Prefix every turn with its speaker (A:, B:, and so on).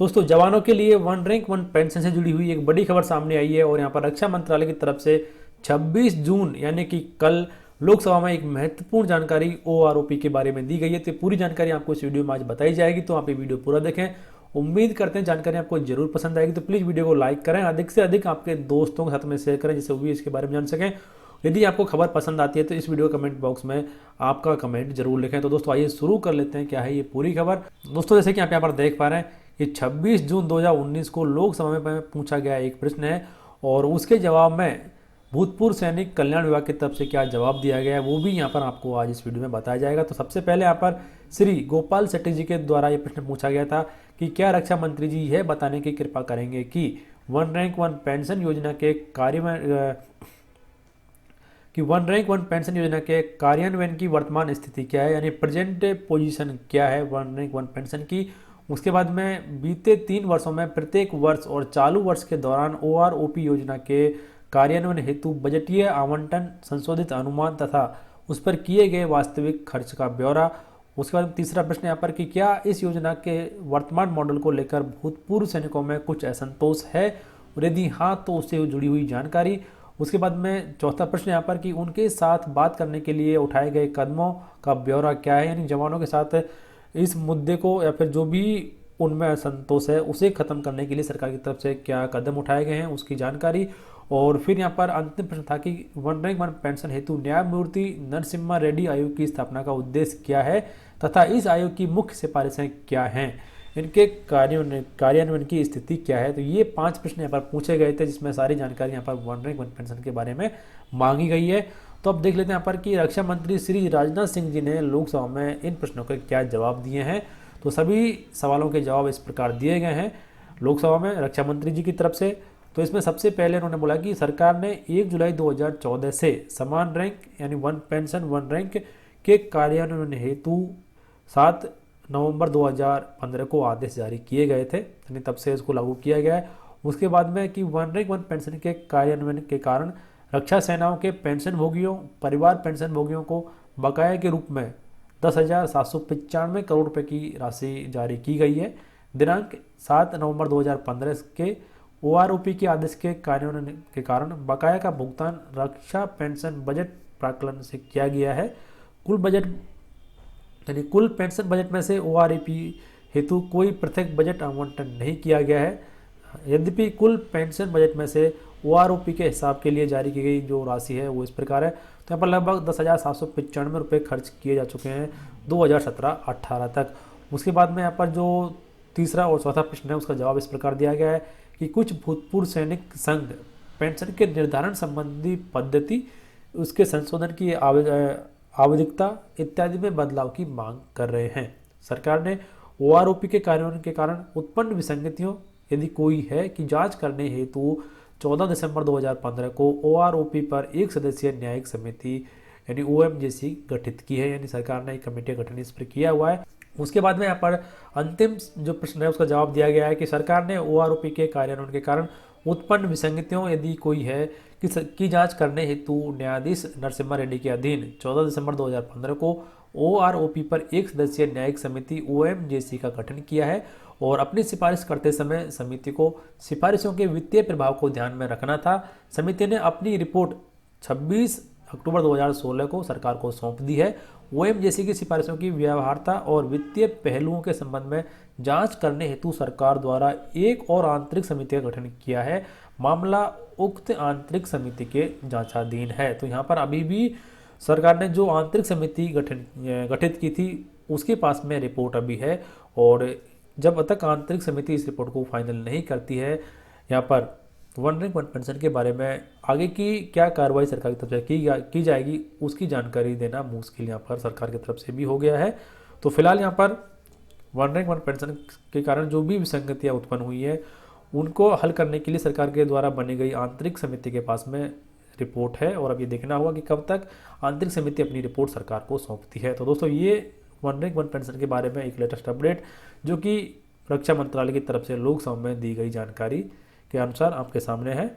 A: दोस्तों, जवानों के लिए वन रैंक वन पेंशन से जुड़ी हुई एक बड़ी खबर सामने आई है और यहाँ पर रक्षा मंत्रालय की तरफ से 26 जून यानी कि कल लोकसभा में एक महत्वपूर्ण जानकारी ओआरओपी के बारे में दी गई है। तो पूरी जानकारी आपको इस वीडियो में आज बताई जाएगी, तो आप ये वीडियो पूरा देखें। उम्मीद करते हैं जानकारी आपको जरूर पसंद आएगी। तो प्लीज़ वीडियो को लाइक करें, अधिक से अधिक आपके दोस्तों के साथ में शेयर करें जिससे वो भी इसके बारे में जान सकें। यदि आपको खबर पसंद आती है तो इस वीडियो कमेंट बॉक्स में आपका कमेंट जरूर लिखें। तो दोस्तों आइए शुरू कर लेते हैं, क्या है ये पूरी खबर। दोस्तों, जैसे कि आप यहाँ पर देख पा रहे हैं, ये 26 जून 2019 को लोकसभा में पूछा गया एक प्रश्न है और उसके जवाब में भूतपूर्व सैनिक कल्याण विभाग की तरफ से क्या जवाब दिया गया है वो भी यहाँ पर आपको आज इस वीडियो में बताया जाएगा। तो सबसे पहले यहाँ पर श्री गोपाल शेट्टी जी के द्वारा ये प्रश्न पूछा गया था कि क्या रक्षा मंत्री जी यह बताने की कृपा करेंगे कि वन रैंक वन पेंशन योजना के कार्यान्वयन की वर्तमान स्थिति क्या है, यानी प्रेजेंट पोजीशन क्या है वन रैंक वन पेंशन की। उसके बाद में बीते 3 वर्षों में प्रत्येक वर्ष और चालू वर्ष के दौरान ओआरओपी योजना के कार्यान्वयन हेतु बजटीय आवंटन, संशोधित अनुमान तथा उस पर किए गए वास्तविक खर्च का ब्यौरा। उसके बाद तीसरा प्रश्न यहाँ पर कि क्या इस योजना के वर्तमान मॉडल को लेकर भूतपूर्व सैनिकों में कुछ असंतोष है और यदि हाँ तो उससे जुड़ी हुई जानकारी। उसके बाद में चौथा प्रश्न यहाँ पर कि उनके साथ बात करने के लिए उठाए गए कदमों का ब्यौरा क्या है, यानी जवानों के साथ इस मुद्दे को या फिर जो भी उनमें असंतोष है उसे खत्म करने के लिए सरकार की तरफ से क्या कदम उठाए गए हैं उसकी जानकारी। और फिर यहाँ पर अंतिम प्रश्न था कि वन रैंक वन पेंशन हेतु न्यायमूर्ति नरसिम्हा रेड्डी आयोग की स्थापना का उद्देश्य क्या है तथा इस आयोग की मुख्य सिफारिशें क्या हैं, इनके कार्यान्वयन की स्थिति क्या है। तो ये 5 प्रश्न यहाँ पर पूछे गए थे जिसमें सारी जानकारी यहाँ पर वन रैंक वन पेंशन के बारे में मांगी गई है। तो अब देख लेते हैं यहाँ पर कि रक्षा मंत्री श्री राजनाथ सिंह जी ने लोकसभा में इन प्रश्नों के क्या जवाब दिए हैं। तो सभी सवालों के जवाब इस प्रकार दिए गए हैं लोकसभा में रक्षा मंत्री जी की तरफ से। तो इसमें सबसे पहले उन्होंने बोला कि सरकार ने 1 जुलाई 2014 से समान रैंक यानी वन पेंशन वन रैंक के कार्यान्वयन हेतु 7 नवंबर 2015 को आदेश जारी किए गए थे, यानी तब से इसको लागू किया गया है। उसके बाद में कि वन रैंक वन पेंशन के कार्यान्वयन के कारण रक्षा सेनाओं के पेंशन भोगियों, परिवार पेंशन भोगियों को बकाया के रूप में 10,795 करोड़ रुपए की राशि जारी की गई है। दिनांक 7 नवंबर 2015 के ओआरओपी के आदेश के कार्यान्वयन के कारण बकाया का भुगतान रक्षा पेंशन बजट प्राक्कलन से किया गया है। कुल पेंशन बजट में से ओआरओपी हेतु कोई पृथक बजट आवंटन नहीं किया गया है। यद्यपि कुल पेंशन बजट में से ओआरओपी के हिसाब के लिए जारी की गई जो राशि है वो इस प्रकार है। तो यहाँ पर लगभग 10,795 रुपये खर्च किए जा चुके हैं 2017-18 तक। उसके बाद में यहाँ पर जो तीसरा और चौथा प्रश्न है उसका जवाब इस प्रकार दिया गया है कि कुछ भूतपूर्व सैनिक संघ पेंशन के निर्धारण संबंधी पद्धति, उसके संशोधन की आवश्यकता इत्यादि में बदलाव की मांग कर रहे हैं। सरकार ने ओआरओपी के कार्यान्वयन के कारण उत्पन्न विसंगतियों यदि कोई है की जांच करने हेतु 14 दिसंबर 2015 को ओआरओपी पर एक सदस्यीय न्यायिक समिति यानी ओएमजेसी गठित की है, यानी सरकार ने एक कमेटी का गठन इस पर किया हुआ है। उसके बाद में यहाँ पर अंतिम जो प्रश्न है उसका जवाब दिया गया है कि सरकार ने ओआरओपी के कार्यान्वयन के कारण उत्पन्न विसंगतियों यदि कोई है की जांच करने हेतु न्यायाधीश नरसिम्हा रेड्डी के अधीन 14 दिसंबर 2015 को ओआरओपी पर एक सदस्यीय न्यायिक समिति ओएमजेसी का गठन किया है और अपनी सिफारिश करते समय समिति को सिफारिशों के वित्तीय प्रभाव को ध्यान में रखना था। समिति ने अपनी रिपोर्ट 26 अक्टूबर 2016 को सरकार को सौंप दी है। ओएमजेसी की सिफारिशों की व्यवहार्यता और वित्तीय पहलुओं के संबंध में जांच करने हेतु सरकार द्वारा एक और आंतरिक समिति का गठन किया है। मामला उक्त आंतरिक समिति के जांचाधीन है। तो यहाँ पर अभी भी सरकार ने जो आंतरिक समिति गठित की थी उसके पास में रिपोर्ट अभी है और जब तक आंतरिक समिति इस रिपोर्ट को फाइनल नहीं करती है यहाँ पर वन रैंक वन पेंशन के बारे में आगे की क्या कार्रवाई सरकार की तरफ से की जाएगी उसकी जानकारी देना मुश्किल यहाँ पर सरकार की तरफ से भी हो गया है। तो फिलहाल यहाँ पर वन रैंक वन पेंशन के कारण जो भी विसंगतियाँ उत्पन्न हुई है उनको हल करने के लिए सरकार के द्वारा बनी गई आंतरिक समिति के पास में रिपोर्ट है और अब ये देखना होगा कि कब तक आंतरिक समिति अपनी रिपोर्ट सरकार को सौंपती है। तो दोस्तों ये वन रैंक वन पेंशन के बारे में एक लेटेस्ट अपडेट जो कि रक्षा मंत्रालय की तरफ से लोकसभा में दी गई जानकारी के अनुसार आपके सामने है।